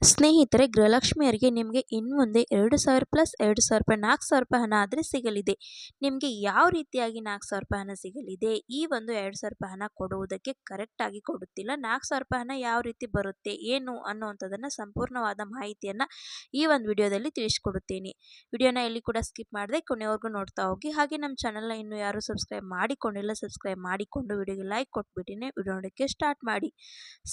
ಸ್ನೇಹಿತರೆ, ಗೃಹಲಕ್ಷ್ಮಿಯರಿಗೆ ನಿಮಗೆ ಇನ್ನು ಮುಂದೆ 2,000 ಪ್ಲಸ್ 2,000 ರೂಪಾಯಿ 4,000 ರೂಪಾಯಿ ಹಣ ಆದರೆ ಸಿಗಲಿದೆ. ನಿಮಗೆ ಯಾವ ರೀತಿಯಾಗಿ 4,000 ರೂಪಾಯಿ ಹಣ ಸಿಗಲಿದೆ, ಈ ಒಂದು 2,000 ರೂಪಾಯಿ ಹಣ ಕೊಡುವುದಕ್ಕೆ ಕರೆಕ್ಟಾಗಿ ಕೊಡುತ್ತಿಲ್ಲ, 4,000 ರೂಪಾಯಿ ಹಣ ಯಾವ ರೀತಿ ಬರುತ್ತೆ ಏನು ಅನ್ನುವಂಥದ್ದನ್ನು ಸಂಪೂರ್ಣವಾದ ಮಾಹಿತಿಯನ್ನು ಈ ಒಂದು ವಿಡಿಯೋದಲ್ಲಿ ತಿಳಿಸ್ಕೊಡುತ್ತೇನೆ. ವಿಡಿಯೋನ ಎಲ್ಲಿ ಕೂಡ ಸ್ಕಿಪ್ ಮಾಡದೆ ಕೊನೆವರೆಗೂ ನೋಡ್ತಾ ಹೋಗಿ. ಹಾಗೆ ನಮ್ಮ ಚಾನಲ್ನ ಇನ್ನೂ ಯಾರು ಸಬ್ಸ್ಕ್ರೈಬ್ ಮಾಡಿಕೊಂಡಿಲ್ಲ, ಸಬ್ಸ್ಕ್ರೈಬ್ ಮಾಡಿಕೊಂಡು ವಿಡಿಯೋಗೆ ಲೈಕ್ ಕೊಟ್ಬಿಟ್ಟಿನೇ ವಿಡಿಯೋ ನೋಡೋಕ್ಕೆ ಸ್ಟಾರ್ಟ್ ಮಾಡಿ.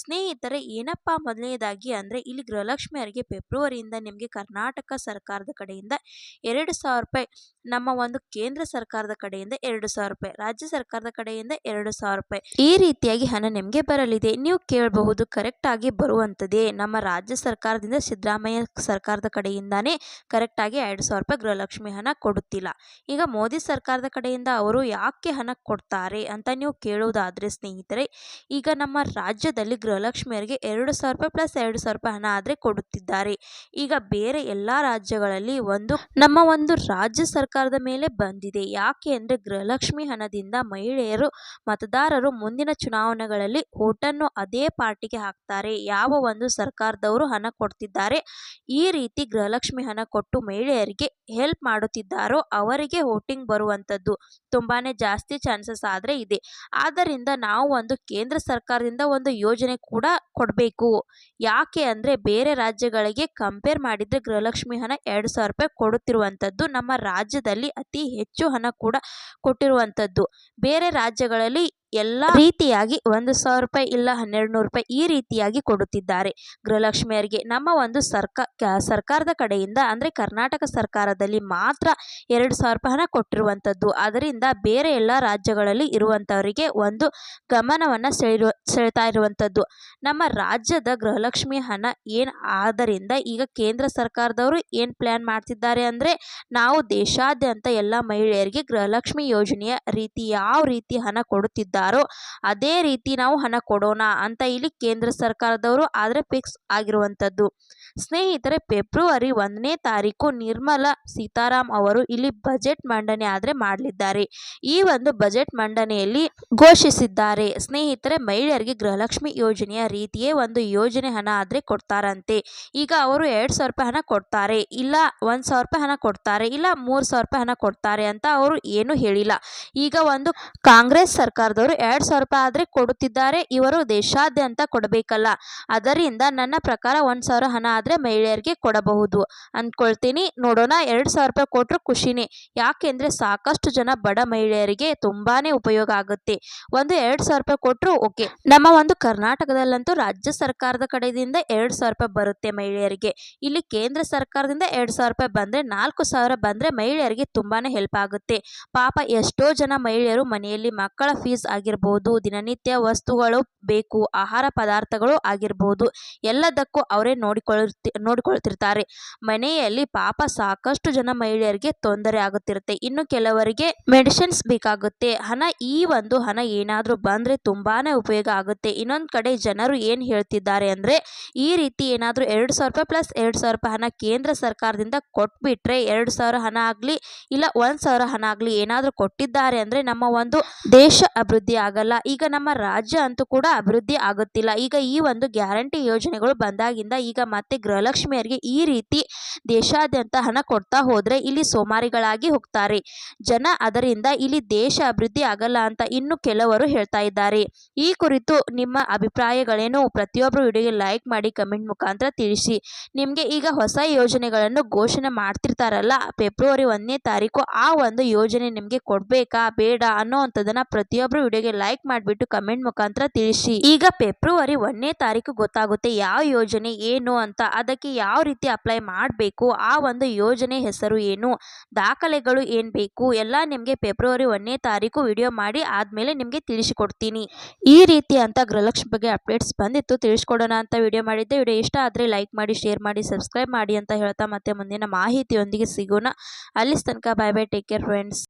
ಸ್ನೇಹಿತರೆ, ಏನಪ್ಪ ಮೊದಲನೇದಾಗಿ ಅಂದರೆ ಇಲ್ಲಿ ಗೃಹಲಕ್ಷ್ಮಿಯರಿಗೆ ಫೆಬ್ರವರಿಯಿಂದ ನಿಮಗೆ ಕರ್ನಾಟಕ ಸರ್ಕಾರದ ಕಡೆಯಿಂದ 2,000 ರೂಪಾಯಿ, ನಮ್ಮ ಒಂದು ಕೇಂದ್ರ ಸರ್ಕಾರದ ಕಡೆಯಿಂದ 2,000 ರೂಪಾಯಿ, ರಾಜ್ಯ ಸರ್ಕಾರದ ಕಡೆಯಿಂದ 2,000 ರೂಪಾಯಿ ಈ ರೀತಿಯಾಗಿ ಹಣ ನಿಮಗೆ ಬರಲಿದೆ. ನೀವು ಕೇಳಬಹುದು, ಕರೆಕ್ಟ್ ಆಗಿ ಬರುವಂಥದ್ದೇ, ನಮ್ಮ ರಾಜ್ಯ ಸರ್ಕಾರದಿಂದ ಸಿದ್ದರಾಮಯ್ಯ ಸರ್ಕಾರದ ಕಡೆಯಿಂದಾನೇ ಕರೆಕ್ಟ್ ಆಗಿ 2,000 ರೂಪಾಯಿ ಗೃಹಲಕ್ಷ್ಮಿ ಹಣ ಕೊಡುತ್ತಿಲ್ಲ. ಈಗ ಮೋದಿ ಸರ್ಕಾರದ ಕಡೆಯಿಂದ ಅವರು ಯಾಕೆ ಹಣ ಕೊಡ್ತಾರೆ ಅಂತ ನೀವು ಕೇಳುವುದಾದರೆ ಸ್ನೇಹಿತರೆ, ಈಗ ನಮ್ಮ ರಾಜ್ಯದಲ್ಲಿ ಗೃಹಲಕ್ಷ್ಮಿಯರಿಗೆ 2,000 ರೂಪಾಯಿ ಪ್ಲಸ್ 2,000 ರೂಪಾಯಿ ಹಣ ಆದರೆ ಕೊಡುತ್ತಿದ್ದಾರೆ. ಈಗ ಬೇರೆ ಎಲ್ಲ ರಾಜ್ಯಗಳಲ್ಲಿ ನಮ್ಮ ಒಂದು ರಾಜ್ಯ ಸರ್ಕಾರದ ಮೇಲೆ ಬಂದಿದೆ. ಯಾಕೆ ಅಂದರೆ ಗೃಹಲಕ್ಷ್ಮಿ ಹಣದಿಂದ ಮಹಿಳೆಯರು ಮತದಾರರು ಮುಂದಿನ ಚುನಾವಣೆಗಳಲ್ಲಿ ಓಟನ್ನು ಅದೇ ಪಾರ್ಟಿಗೆ ಹಾಕ್ತಾರೆ. ಯಾವ ಒಂದು ಸರ್ಕಾರದವರು ಹಣ ಕೊಡ್ತಿದ್ದಾರೆ, ಈ ರೀತಿ ಗೃಹಲಕ್ಷ್ಮಿ ಹಣ ಕೊಟ್ಟು ಮಹಿಳೆಯರಿಗೆ ಹೆಲ್ಪ್ ಮಾಡುತ್ತಿದ್ದಾರೋ ಅವರಿಗೆ ವೋಟಿಂಗ್ ಬರುವಂಥದ್ದು ತುಂಬಾನೇ ಜಾಸ್ತಿ ಚಾನ್ಸಸ್ ಆದರೆ ಇದೆ. ಆದ್ದರಿಂದ ನಾವು ಒಂದು ಕೇಂದ್ರ ಸರ್ಕಾರದಿಂದ ಒಂದು ಯೋಜನೆ ಕೂಡ ಕೊಡಬೇಕು. ಯಾಕೆ ಅಂದರೆ ಬೇರೆ ರಾಜ್ಯಗಳಿಗೆ ಕಂಪೇರ್ ಮಾಡಿದರೆ ಗೃಹಲಕ್ಷ್ಮಿ ಹಣ 2,000 ರೂಪಾಯಿ ಕೊಡುತ್ತಿರುವಂಥದ್ದು ನಮ್ಮ ರಾಜ್ಯದಲ್ಲಿ ಅತಿ ಹೆಚ್ಚು ಹಣ ಕೂಡ ಕೊಟ್ಟಿರುವಂಥದ್ದು. ಬೇರೆ ರಾಜ್ಯಗಳಲ್ಲಿ ಎಲ್ಲ ರೀತಿಯಾಗಿ 1,000 ರೂಪಾಯಿ ಇಲ್ಲ 1,200 ರೂಪಾಯಿ ಈ ರೀತಿಯಾಗಿ ಕೊಡುತ್ತಿದ್ದಾರೆ ಗೃಹಲಕ್ಷ್ಮಿಯರಿಗೆ. ನಮ್ಮ ಒಂದು ಸರ್ಕಾರದ ಕಡೆಯಿಂದ ಅಂದರೆ ಕರ್ನಾಟಕ ಸರ್ಕಾರದಲ್ಲಿ ಮಾತ್ರ 2,000 ರೂಪಾಯಿ ಹಣ ಕೊಟ್ಟಿರುವಂಥದ್ದು. ಅದರಿಂದ ಬೇರೆ ಎಲ್ಲ ರಾಜ್ಯಗಳಲ್ಲಿ ಇರುವಂಥವರಿಗೆ ಒಂದು ಗಮನವನ್ನು ಸೆಳೆತಾ ಇರುವಂಥದ್ದು. ನಮ್ಮ ರಾಜ್ಯದ ಗೃಹಲಕ್ಷ್ಮಿ ಹಣ ಏನು ಆದ್ದರಿಂದ ಈಗ ಕೇಂದ್ರ ಸರ್ಕಾರದವರು ಏನು ಪ್ಲ್ಯಾನ್ ಮಾಡ್ತಿದ್ದಾರೆ ಅಂದರೆ, ನಾವು ದೇಶಾದ್ಯಂತ ಎಲ್ಲ ಮಹಿಳೆಯರಿಗೆ ಗೃಹಲಕ್ಷ್ಮಿ ಯೋಜನೆಯ ರೀತಿ ಯಾವ ರೀತಿ ಹಣ ಕೊಡುತ್ತಿದ್ದಾರೋ ಅದೇ ರೀತಿ ನಾವು ಹಣ ಕೊಡೋಣ ಅಂತ ಇಲ್ಲಿ ಕೇಂದ್ರ ಸರ್ಕಾರದವರು ಆದರೆ ಫಿಕ್ಸ್ ಆಗಿರುವಂಥದ್ದು. ಸ್ನೇಹಿತರೆ, ಫೆಬ್ರವರಿ 1ನೇ ತಾರೀಕು ನಿರ್ಮಲಾ ಸೀತಾರಾಮ್ ಅವರು ಇಲ್ಲಿ ಬಜೆಟ್ ಮಂಡನೆ ಆದರೆ ಮಾಡಲಿದ್ದಾರೆ. ಈ ಒಂದು ಬಜೆಟ್ ಮಂಡನೆಯಲ್ಲಿ ಘೋಷಿಸಿದ್ದಾರೆ ಸ್ನೇಹಿತರೆ, ಮಹಿಳೆಯರಿಗೆ ಗೃಹಲಕ್ಷ್ಮಿ ಯೋಜನೆಯ ರೀತಿಯೇ ಒಂದು ಯೋಜನೆ ಹಣ ಆದರೆ ಕೊಡ್ತಾರಂತೆ. ಈಗ ಅವರು 2,000 ರೂಪಾಯಿ ಹಣ ಕೊಡ್ತಾರೆ, ಇಲ್ಲ 1,000 ರೂಪಾಯಿ ಹಣ ಕೊಡ್ತಾರೆ, ಇಲ್ಲ 3,000 ರೂಪಾಯಿ ಹಣ ಕೊಡ್ತಾರೆ ಅಂತ ಅವರು ಏನು ಹೇಳಿಲ್ಲ. ಈಗ ಒಂದು ಕಾಂಗ್ರೆಸ್ ಸರ್ಕಾರದವರು 2,000 ರೂಪಾಯಿ ಆದರೆ ಕೊಡುತ್ತಿದ್ದಾರೆ, ಇವರು ದೇಶಾದ್ಯಂತ ಕೊಡಬೇಕಲ್ಲ, ಅದರಿಂದ ನನ್ನ ಪ್ರಕಾರ 1,000 ಹಣ ಆದರೆ ಮಹಿಳೆಯರಿಗೆ ಕೊಡಬಹುದು ಅಂದ್ಕೊಳ್ತೀನಿ. ನೋಡೋಣ, 2,000 ರೂಪಾಯಿ ಕೊಟ್ಟರು ಖುಷಿನೇ. ಯಾಕೆಂದರೆ ಸಾಕಷ್ಟು ಜನ ಬಡ ಮಹಿಳೆಯರಿಗೆ ತುಂಬಾನೇ ಉಪಯೋಗ ಆಗುತ್ತೆ. ಒಂದು 2,000 ರೂಪಾಯಿ ಕೊಟ್ಟರು ಓಕೆ. ನಮ್ಮ ಒಂದು ಕರ್ನಾಟಕದಲ್ಲಂತೂ ರಾಜ್ಯ ಸರ್ಕಾರದ ಕಡೆಯಿಂದ 2,000 ರೂಪಾಯಿ ಬರುತ್ತೆ ಮಹಿಳೆಯರಿಗೆ. ಇಲ್ಲಿ ಕೇಂದ್ರ ಸರ್ಕಾರದಿಂದ 2,000 ರೂಪಾಯಿ ಬಂದರೆ 4,000 ಬಂದರೆ ಮಹಿಳೆಯರಿಗೆ ತುಂಬಾನೇ ಹೆಲ್ಪ್ ಆಗುತ್ತೆ. ಪಾಪ ಎಷ್ಟೋ ಜನ ಮಹಿಳೆಯರು ಮನೆಯಲ್ಲಿ ಮಕ್ಕಳ ಫೀಸ್ ಆಗಿರ್ಬೋದು, ದಿನನಿತ್ಯ ವಸ್ತುಗಳು ಬೇಕು, ಆಹಾರ ಪದಾರ್ಥಗಳು ಆಗಿರ್ಬೋದು, ಎಲ್ಲದಕ್ಕೂ ಅವರೇ ನೋಡಿಕೊಳ್ತಿರ್ತಾರೆ. ಮನೆಯಲ್ಲಿ ಪಾಪ ಸಾಕಷ್ಟು ಜನ ಮಹಿಳೆಯರಿಗೆ ತೊಂದರೆ ಆಗುತ್ತಿರುತ್ತೆ. ಇನ್ನು ಕೆಲವರಿಗೆ ಮೆಡಿಸಿನ್ಸ್ ಬೇಕಾಗುತ್ತೆ. ಈ ಒಂದು ಹಣ ಏನಾದರೂ ಬಂದರೆ ತುಂಬಾನೇ ಉಪಯೋಗ ಆಗುತ್ತೆ. ಇನ್ನೊಂದು ಕಡೆ ಜನರು ಏನು ಹೇಳ್ತಿದ್ದಾರೆ ಅಂದರೆ, ಈ ರೀತಿ ಏನಾದರೂ 2,000 ರೂಪಾಯಿ ಪ್ಲಸ್ 2,000 ರೂಪಾಯಿ ಹಣ ಕೇಂದ್ರ ಸರ್ಕಾರದಿಂದ ಕೊಟ್ಬಿಟ್ರೆ, 2,000 ಹಣ ಆಗಲಿ ಇಲ್ಲ 1,000 ಹಣ ಆಗಲಿ ಏನಾದರೂ ಕೊಟ್ಟಿದ್ದಾರೆ ಅಂದರೆ ನಮ್ಮ ಒಂದು ದೇಶ ಅಭಿವೃದ್ಧಿ ಆಗಲ್ಲ. ಈಗ ನಮ್ಮ ರಾಜ್ಯ ಅಂತೂ ಕೂಡ ಅಭಿವೃದ್ಧಿ ಆಗುತ್ತಿಲ್ಲ. ಈಗ ಈ ಒಂದು ಗ್ಯಾರಂಟಿ ಯೋಜನೆಗಳು ಬಂದಾಗಿಂದ ಈಗ ಮತ್ತೆ ಗೃಹಲಕ್ಷ್ಮಿಯರಿಗೆ ಈ ರೀತಿ ದೇಶಾದ್ಯಂತ ಹಣ ಕೊಡ್ತಾ ಹೋದರೆ ಇಲ್ಲಿ ಸೋಮಾರಿಗಳಾಗಿ ಹೋಗ್ತಾರೆ ಜನ. ಅದರಿಂದ ಇಲ್ಲಿ ದೇಶ ಅಭಿವೃದ್ಧಿ ಆಗಲ್ಲ ಅಂತ ಇನ್ನು ಕೆಲವರು ಹೇಳ್ತಾ ಇದ್ದಾರೆ. ಈ ಕುರಿತು ನಿಮ್ಮ ಅಭಿಪ್ರಾಯಗಳೇನು? ಪ್ರತಿಯೊಬ್ಬರು ವಿಡಿಯೋಗೆ ಲೈಕ್ ಮಾಡಿ ಕಮೆಂಟ್ ಮುಖಾಂತರ ತಿಳಿಸಿ. ನಿಮಗೆ ಈಗ ಹೊಸ ಯೋಜನೆಗಳನ್ನು ಘೋಷಣೆ ಮಾಡ್ತಿರ್ತಾರಲ್ಲ ಫೆಬ್ರವರಿ 1ನೇ ತಾರೀಕು, ಆ ಒಂದು ಯೋಜನೆ ನಿಮಗೆ ಕೊಡಬೇಕಾ ಬೇಡ ಅನ್ನೋವಂಥದ್ದನ್ನು ಪ್ರತಿಯೊಬ್ಬರು ವಿಡಿಯೋಗೆ ಲೈಕ್ ಮಾಡಿಬಿಟ್ಟು ಕಮೆಂಟ್ ಮುಖಾಂತರ ತಿಳಿಸಿ. ಈಗ ಫೆಬ್ರವರಿ 1ನೇ ತಾರೀಕು ಗೊತ್ತಾಗುತ್ತೆ ಯಾವ ಯೋಜನೆ ಏನು ಅಂತ, ಅದಕ್ಕೆ ಯಾವ ರೀತಿ ಅಪ್ಲೈ ಮಾಡಬೇಕು, ಆ ಒಂದು ಯೋಜನೆ ಹೆಸರು ಏನು, ದಾಖಲೆಗಳು ಏನು ಬೇಕು ಎಲ್ಲ ನಿಮಗೆ ಫೆಬ್ರವರಿ 1ನೇ ತಾರೀಕು ವಿಡಿಯೋ ಮಾಡಿ ಆದಮೇಲೆ ನಿಮಗೆ ತಿಳಿಸಿಕೊಡ್ತೀನಿ. ಈ ರೀತಿ ಅಂತ ಗೃಹಲಕ್ಷ್ಮಿ ಬಗ್ಗೆ ಅಪ್ಡೇಟ್ಸ್ ಬಂದಿತ್ತು, ತಿಳಿಸ್ಕೊಡೋಣ ಅಂತ ವಿಡಿಯೋ ಮಾಡಿದ್ದೆ. ವಿಡಿಯೋ ಇಷ್ಟ ಆದರೆ ಲೈಕ್ ಮಾಡಿ, ಶೇರ್ ಮಾಡಿ, ಸಬ್ಸ್ಕ್ರೈಬ್ ಮಾಡಿ ಅಂತ ಹೇಳ್ತಾ ಮತ್ತೆ ಮುಂದಿನ ಮಾಹಿತಿಯೊಂದಿಗೆ ಸಿಗೋಣ. ಅಲ್ಲಿ ತನಕ ಬಾಯ್ ಬಾಯ್, ಟೇಕ್ ಕೇರ್ ಫ್ರೆಂಡ್ಸ್.